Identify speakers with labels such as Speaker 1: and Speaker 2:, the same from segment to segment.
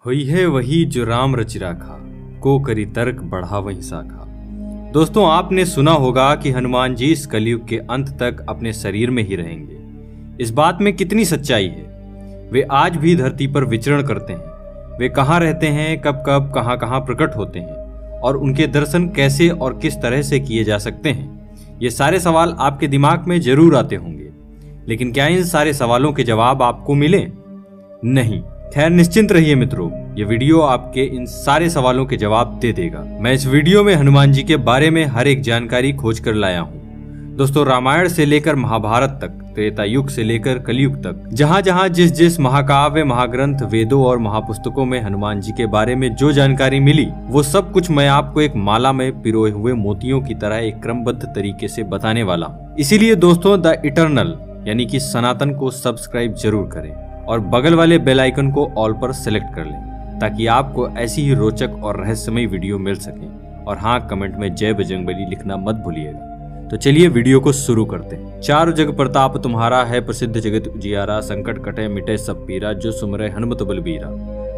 Speaker 1: हुई है वही जो राम रचि राखा, को करी तर्क बढ़ा वही साखा। दोस्तों, आपने सुना होगा कि हनुमान जी इस कलयुग के अंत तक अपने शरीर में ही रहेंगे। इस बात में कितनी सच्चाई है। वे आज भी धरती पर विचरण करते हैं। वे कहाँ रहते हैं, कब कब कहाँ कहाँ प्रकट होते हैं और उनके दर्शन कैसे और किस तरह से किए जा सकते हैं, ये सारे सवाल आपके दिमाग में जरूर आते होंगे। लेकिन क्या इन सारे सवालों के जवाब आपको मिले? नहीं। खैर, निश्चिंत रहिए मित्रों, ये वीडियो आपके इन सारे सवालों के जवाब दे देगा। मैं इस वीडियो में हनुमान जी के बारे में हर एक जानकारी खोज कर लाया हूँ। दोस्तों, रामायण से लेकर महाभारत तक, त्रेता युग से लेकर कलयुग तक, जहाँ जहाँ जिस जिस महाकाव्य, महाग्रंथ, वेदों और महापुस्तकों में हनुमान जी के बारे में जो जानकारी मिली, वो सब कुछ मैं आपको एक माला में पिरोए हुए मोतियों की तरह एक क्रमबद्ध तरीके से बताने वाला हूँ। इसीलिए दोस्तों, द इटर्नल यानी कि सनातन को सब्सक्राइब जरूर करें और बगल वाले बेल आइकन को ऑल पर सेलेक्ट कर लें, ताकि आपको ऐसी ही रोचक और रहस्यमय वीडियो मिल सके। और हाँ, कमेंट में जय बजरंगबली लिखना मत भूलिएगा। तो चलिए वीडियो को शुरू करते हैं। चारों जग प्रताप तुम्हारा है, प्रसिद्ध जगत उजियारा, संकट कटे मिटे सब पीरा, जो सुमरे हनुमत बलबीरा।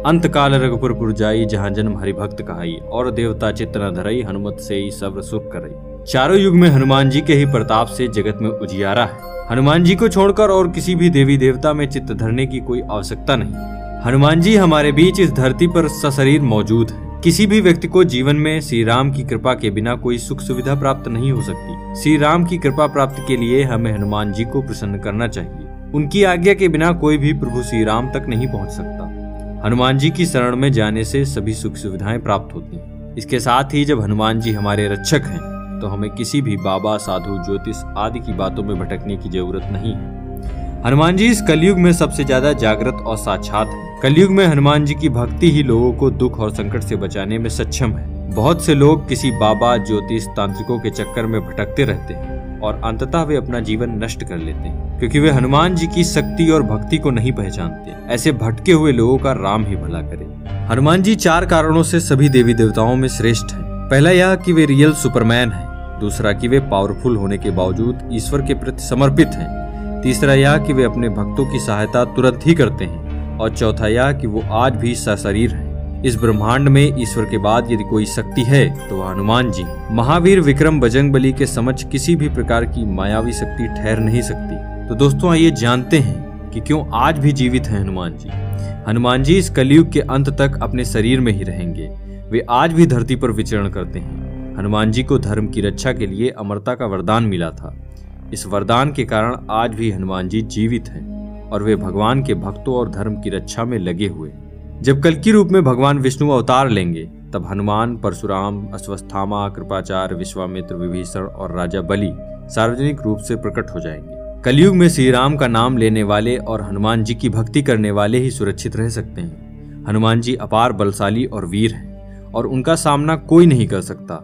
Speaker 1: अंत काल रघुपुर पुर जाई, जहाँ जन्म हरि भक्त कहाई, और देवता चित्त न धरई, हनुमत से ही सब्र सुख करई। चारों युग में हनुमान जी के ही प्रताप से जगत में उजियारा है। हनुमान जी को छोड़कर और किसी भी देवी देवता में चित्त धरने की कोई आवश्यकता नहीं। हनुमान जी हमारे बीच इस धरती पर सशरीर मौजूद है। किसी भी व्यक्ति को जीवन में श्री राम की कृपा के बिना कोई सुख सुविधा प्राप्त नहीं हो सकती। श्री राम की कृपा प्राप्ति के लिए हमें हनुमान जी को प्रसन्न करना चाहिए। उनकी आज्ञा के बिना कोई भी प्रभु श्री राम तक नहीं पहुंच सकता। हनुमान जी की शरण में जाने से सभी सुख सुविधाएं प्राप्त होती हैं। इसके साथ ही जब हनुमान जी हमारे रक्षक हैं, तो हमें किसी भी बाबा, साधु, ज्योतिष आदि की बातों में भटकने की जरूरत नहीं है। हनुमान जी इस कलयुग में सबसे ज्यादा जागृत और साक्षात हैं। कलयुग में हनुमान जी की भक्ति ही लोगों को दुख और संकट से बचाने में सक्षम है। बहुत से लोग किसी बाबा, ज्योतिष, तांत्रिकों के चक्कर में भटकते रहते हैं और अंततः वे अपना जीवन नष्ट कर लेते हैं, क्योंकि वे हनुमान जी की शक्ति और भक्ति को नहीं पहचानते। ऐसे भटके हुए लोगों का राम ही भला करे। हनुमान जी 4 कारणों से सभी देवी देवताओं में श्रेष्ठ है। पहला यह कि वे रियल सुपरमैन है। दूसरा कि वे पावरफुल होने के बावजूद ईश्वर के प्रति समर्पित हैं। तीसरा यह कि वे अपने भक्तों की सहायता तुरंत ही करते हैं। और चौथा यह कि वो आज भी सशरीर हैं। इस ब्रह्मांड में ईश्वर के बाद यदि कोई शक्ति है तो वह हनुमान जी है। महावीर विक्रम बजरंगबली के समक्ष किसी भी प्रकार की मायावी शक्ति ठहर नहीं सकती। तो दोस्तों, आइए जानते हैं कि क्यों आज भी जीवित हैं हनुमान जी। हनुमान जी इस कलयुग के अंत तक अपने शरीर में ही रहेंगे। वे आज भी धरती पर विचरण करते हैं। हनुमान जी को धर्म की रक्षा के लिए अमरता का वरदान मिला था। इस वरदान के कारण आज भी हनुमान जी जीवित हैं और वे भगवान के भक्तों और धर्म की रक्षा में लगे हुए हैं। जब कल्कि रूप में भगवान विष्णु अवतार लेंगे, तब हनुमान, परशुराम, अश्वत्थामा, कृपाचार्य, विश्वामित्र, विभीषण और राजा बलि सार्वजनिक रूप से प्रकट हो जाएंगे। कलयुग में श्री राम का नाम लेने वाले और हनुमान जी की भक्ति करने वाले ही सुरक्षित रह सकते हैं। हनुमान जी अपार बलशाली और वीर हैं और उनका सामना कोई नहीं कर सकता।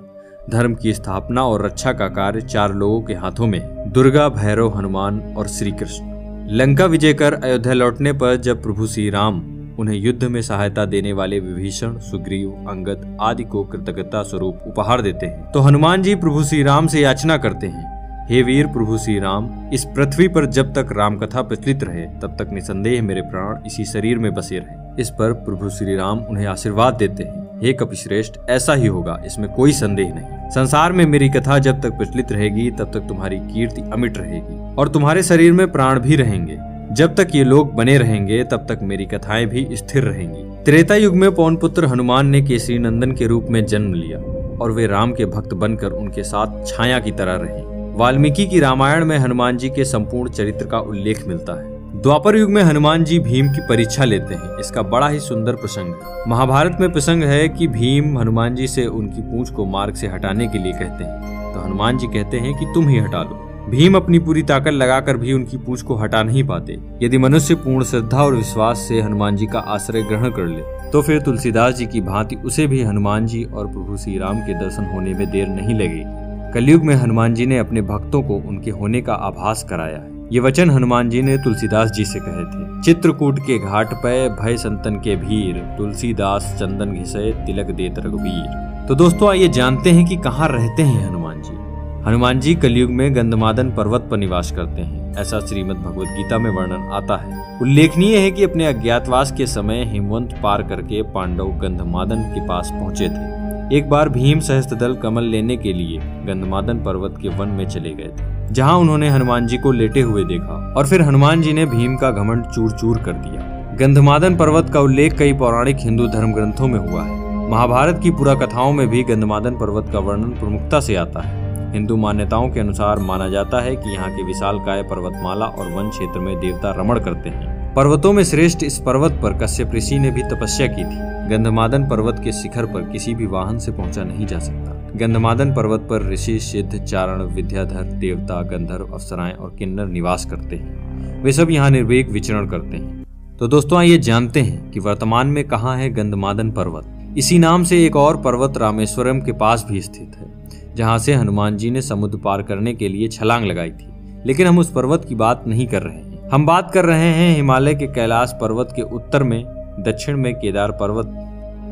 Speaker 1: धर्म की स्थापना और रक्षा का कार्य 4 लोगों के हाथों में है: दुर्गा, भैरव, हनुमान और श्री कृष्ण। लंका विजय कर अयोध्या लौटने पर जब प्रभु श्री राम उन्हें युद्ध में सहायता देने वाले विभीषण, सुग्रीव, अंगद आदि को कृतज्ञता स्वरूप उपहार देते हैं, तो हनुमान जी प्रभु श्री राम से याचना करते हैं, हे वीर प्रभु श्री राम, इस पृथ्वी पर जब तक राम कथा प्रचलित रहे तब तक निसंदेह मेरे प्राण इसी शरीर में बसे रहे। इस पर प्रभु श्री राम उन्हें आशीर्वाद देते हैं, हे कपिश्रेष्ठ, ऐसा ही होगा, इसमें कोई संदेह नहीं। संसार में मेरी कथा जब तक प्रचलित रहेगी तब तक तुम्हारी कीर्ति अमिट रहेगी और तुम्हारे शरीर में प्राण भी रहेंगे। जब तक ये लोग बने रहेंगे तब तक मेरी कथाएं भी स्थिर रहेंगी। त्रेता युग में पवन पुत्र हनुमान ने केसरी नंदन के रूप में जन्म लिया और वे राम के भक्त बनकर उनके साथ छाया की तरह रहे। वाल्मीकि की रामायण में हनुमान जी के संपूर्ण चरित्र का उल्लेख मिलता है। द्वापर युग में हनुमान जी भीम की परीक्षा लेते हैं। इसका बड़ा ही सुंदर प्रसंग है। महाभारत में प्रसंग है कि भीम हनुमान जी से उनकी पूंछ को मार्ग से हटाने के लिए कहते हैं, तो हनुमान जी कहते हैं कि तुम ही हटा लो। भीम अपनी पूरी ताकत लगाकर भी उनकी पूंछ को हटा नहीं पाते। यदि मनुष्य पूर्ण श्रद्धा और विश्वास से हनुमान जी का आश्रय ग्रहण कर ले, तो फिर तुलसीदास जी की भांति उसे भी हनुमान जी और प्रभु श्री राम के दर्शन होने में देर नहीं लगेगी। कलयुग में हनुमान जी ने अपने भक्तों को उनके होने का आभास कराया है। ये वचन हनुमान जी ने तुलसीदास जी से कहे थे। चित्रकूट के घाट पे भय संतन के भीर, तुलसीदास चंदन घिसे तिलक देत रघुवीर। तो दोस्तों, आइए जानते हैं कि कहाँ रहते हैं हनुमान जी। हनुमान जी कलयुग में गंधमादन पर्वत पर निवास करते हैं, ऐसा श्रीमद् भगवद गीता में वर्णन आता है। उल्लेखनीय है कि अपने अज्ञातवास के समय हिमवंत पार करके पांडव गंधमादन के पास पहुंचे थे। एक बार भीम सहस्त्रदल कमल लेने के लिए गंधमादन पर्वत के वन में चले गए थे, जहां उन्होंने हनुमान जी को लेटे हुए देखा और फिर हनुमान जी ने भीम का घमंड चूर चूर कर दिया। गंधमादन पर्वत का उल्लेख कई पौराणिक हिंदू धर्म ग्रंथों में हुआ है। महाभारत की पुरा कथाओं में भी गंधमादन पर्वत का वर्णन प्रमुखता से आता है। हिंदू मान्यताओं के अनुसार माना जाता है कि यहाँ के विशालकाय पर्वतमाला और वन क्षेत्र में देवता रमण करते हैं। पर्वतों में श्रेष्ठ इस पर्वत पर कश्यप ऋषि ने भी तपस्या की थी। गंधमादन पर्वत के शिखर पर किसी भी वाहन से पहुंचा नहीं जा सकता। गंधमादन पर्वत पर ऋषि, सिद्ध, चारण, विद्याधर, देवता, गंधर्व, अप्सराएं और किन्नर निवास करते हैं। वे सब यहाँ निर्भीक विचरण करते हैं। तो दोस्तों आइए जानते हैं कि वर्तमान में कहाँ है गंधमादन पर्वत। इसी नाम से एक और पर्वत रामेश्वरम के पास भी स्थित है, जहाँ से हनुमान जी ने समुद्र पार करने के लिए छलांग लगाई थी। लेकिन हम उस पर्वत की बात नहीं कर रहे हैं। हम बात कर रहे हैं हिमालय के कैलाश पर्वत के उत्तर में दक्षिण में केदार पर्वत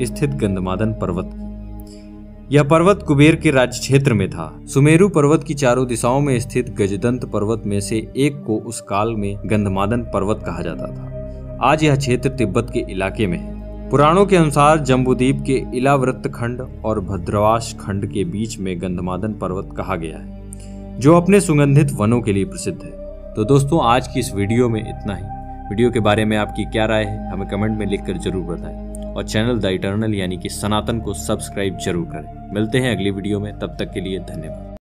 Speaker 1: स्थित गंधमादन पर्वत की। यह पर्वत कुबेर के राज्य क्षेत्र में था। सुमेरु पर्वत की चारों दिशाओं में स्थित गजदंत पर्वत में से एक को उस काल में गंधमादन पर्वत कहा जाता था। आज यह क्षेत्र तिब्बत के इलाके में है। पुराणों के अनुसार जम्बूद्वीप के इलाव्रत खंड और भद्रवास खंड के बीच में गंधमादन पर्वत कहा गया है, जो अपने सुगंधित वनों के लिए प्रसिद्ध है। तो दोस्तों आज की इस वीडियो में इतना ही। वीडियो के बारे में आपकी क्या राय है हमें कमेंट में लिखकर जरूर बताएं और चैनल द इटर्नल यानी कि सनातन को सब्सक्राइब जरूर करें। मिलते हैं अगली वीडियो में, तब तक के लिए धन्यवाद।